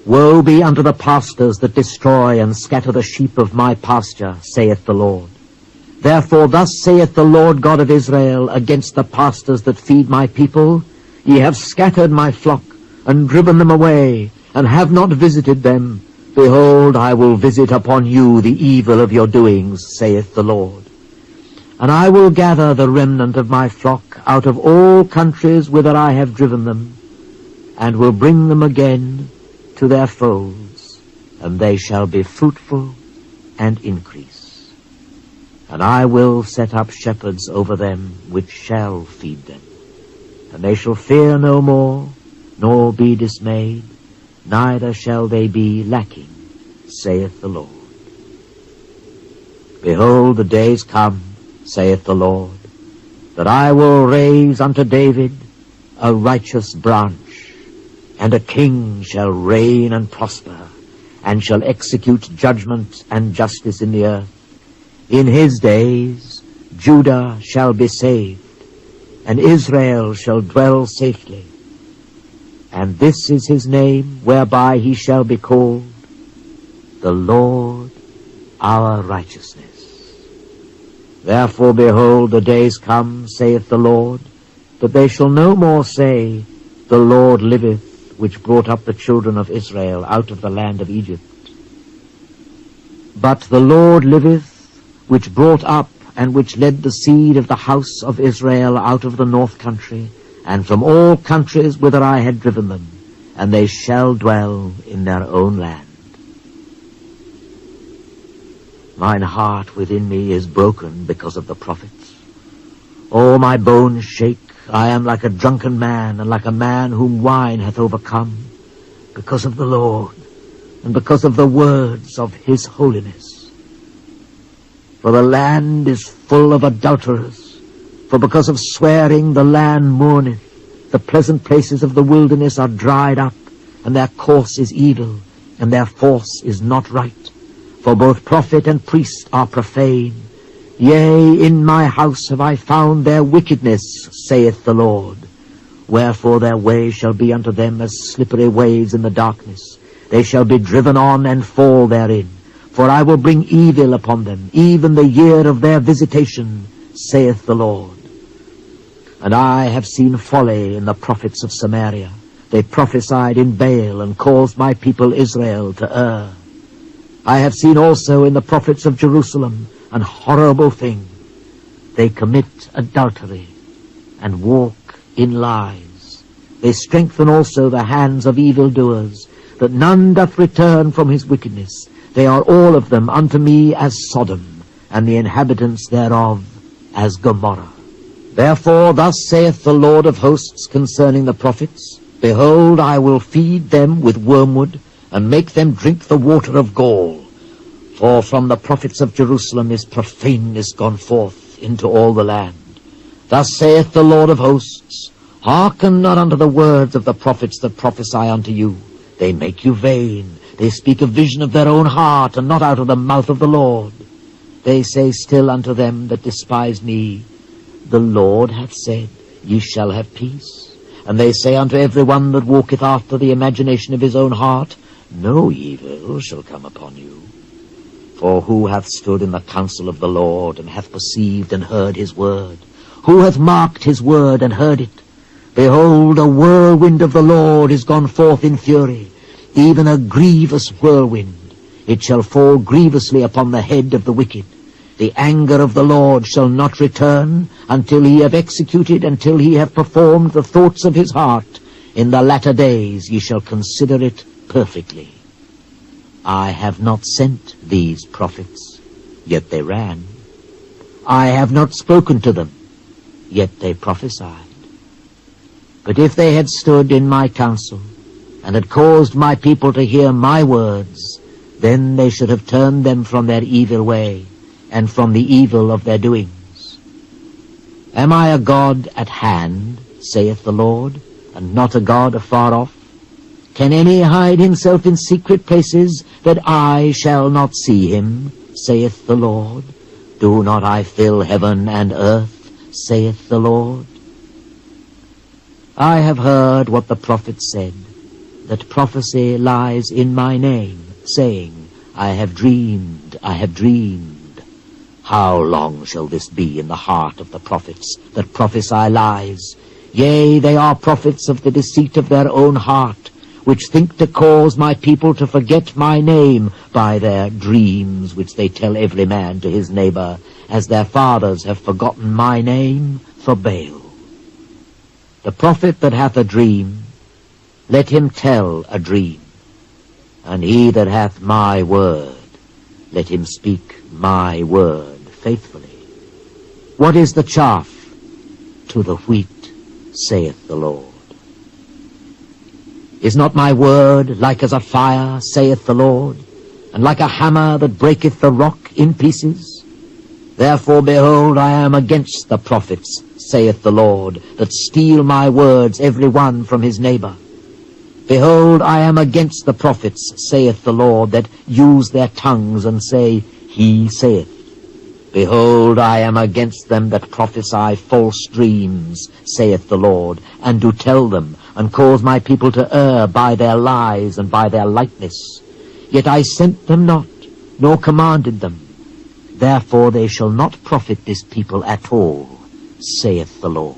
Woe be unto the pastors that destroy and scatter the sheep of my pasture, saith the Lord. Therefore thus saith the Lord God of Israel against the pastors that feed my people, Ye have scattered my flock, and driven them away, and have not visited them. Behold, I will visit upon you the evil of your doings, saith the Lord. And I will gather the remnant of my flock out of all countries whither I have driven them, and will bring them again to their folds, and they shall be fruitful and increase. And I will set up shepherds over them which shall feed them. And they shall fear no more, nor be dismayed, neither shall they be lacking, saith the Lord. Behold, the days come, saith the Lord, that I will raise unto David a righteous branch, and a king shall reign and prosper, and shall execute judgment and justice in the earth. In his days Judah shall be saved, and Israel shall dwell safely. And this is his name whereby he shall be called, the Lord our righteousness. Therefore, behold, the days come, saith the Lord, that they shall no more say, The Lord liveth, which brought up the children of Israel out of the land of Egypt. But the Lord liveth, which brought up and which led the seed of the house of Israel out of the north country, and from all countries whither I had driven them, and they shall dwell in their own land. Mine heart within me is broken because of the prophets. All my bones shake. I am like a drunken man, and like a man whom wine hath overcome, because of the Lord, and because of the words of his holiness. For the land is full of adulterers, for because of swearing the land mourneth. The pleasant places of the wilderness are dried up, and their course is evil, and their force is not right. For both prophet and priest are profane. Yea, in my house have I found their wickedness, saith the Lord. Wherefore their way shall be unto them as slippery waves in the darkness. They shall be driven on and fall therein. For I will bring evil upon them, even the year of their visitation, saith the Lord. And I have seen folly in the prophets of Samaria. They prophesied in Baal, and caused my people Israel to err. I have seen also in the prophets of Jerusalem an horrible thing. They commit adultery, and walk in lies. They strengthen also the hands of evildoers, that none doth return from his wickedness. They are all of them unto me as Sodom, and the inhabitants thereof as Gomorrah. Therefore thus saith the Lord of hosts concerning the prophets, Behold, I will feed them with wormwood, and make them drink the water of gall. For from the prophets of Jerusalem is profaneness gone forth into all the land. Thus saith the Lord of hosts, Hearken not unto the words of the prophets that prophesy unto you. They make you vain. They speak a vision of their own heart, and not out of the mouth of the Lord. They say still unto them that despise me, The Lord hath said, Ye shall have peace. And they say unto every one that walketh after the imagination of his own heart, No evil shall come upon you. For who hath stood in the counsel of the Lord, and hath perceived and heard his word? Who hath marked his word and heard it? Behold, a whirlwind of the Lord is gone forth in fury, even a grievous whirlwind. It shall fall grievously upon the head of the wicked. The anger of the Lord shall not return, until he have executed, until he have performed the thoughts of his heart. In the latter days ye shall consider it perfectly. I have not sent these prophets, yet they ran. I have not spoken to them, yet they prophesied. But if they had stood in my counsel, and had caused my people to hear my words, then they should have turned them from their evil way, and from the evil of their doings. Am I a God at hand, saith the Lord, and not a God afar off? Can any hide himself in secret places, that I shall not see him, saith the Lord? Do not I fill heaven and earth, saith the Lord? I have heard what the prophets said. that prophecy lies in my name, saying, I have dreamed, I have dreamed. How long shall this be in the heart of the prophets that prophesy lies? Yea, they are prophets of the deceit of their own heart, which think to cause my people to forget my name by their dreams which they tell every man to his neighbor, as their fathers have forgotten my name for Baal. The prophet that hath a dream, let him tell a dream, and he that hath my word, let him speak my word faithfully. What is the chaff to the wheat, saith the Lord? Is not my word like as a fire, saith the Lord, and like a hammer that breaketh the rock in pieces? Therefore, behold, I am against the prophets, saith the Lord, that steal my words every one from his neighbor. Behold, I am against the prophets, saith the Lord, that use their tongues and say, He saith. Behold, I am against them that prophesy false dreams, saith the Lord, and do tell them, and cause my people to err by their lies and by their lightness. Yet I sent them not, nor commanded them. Therefore they shall not profit this people at all, saith the Lord.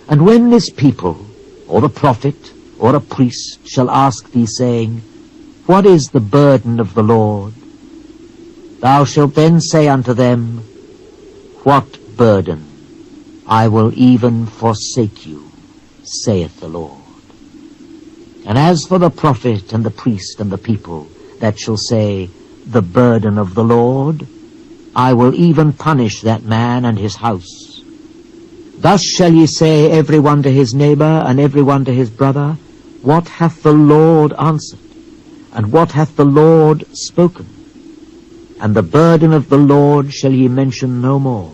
And when this people, or the prophet, or a priest, shall ask thee, saying, What is the burden of the Lord? Thou shalt then say unto them, What burden? I will even forsake you, saith the Lord. And as for the prophet and the priest and the people that shall say, The burden of the Lord, I will even punish that man and his house. Thus shall ye say every one to his neighbor and every one to his brother, What hath the Lord answered? And what hath the Lord spoken? And the burden of the Lord shall ye mention no more.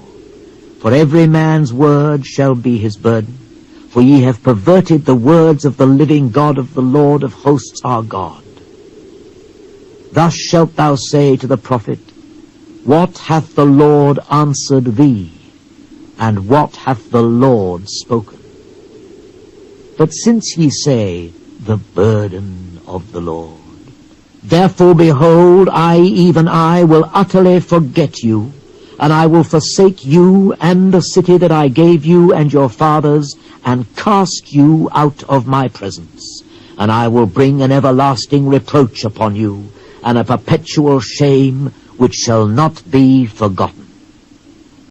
For every man's word shall be his burden. For ye have perverted the words of the living God, of the Lord of hosts our God. Thus shalt thou say to the prophet, What hath the Lord answered thee? And what hath the Lord spoken? But since ye say, The burden of the Lord, therefore, behold, I, even I, will utterly forget you, and I will forsake you and the city that I gave you and your fathers, and cast you out of my presence. And I will bring an everlasting reproach upon you, and a perpetual shame which shall not be forgotten.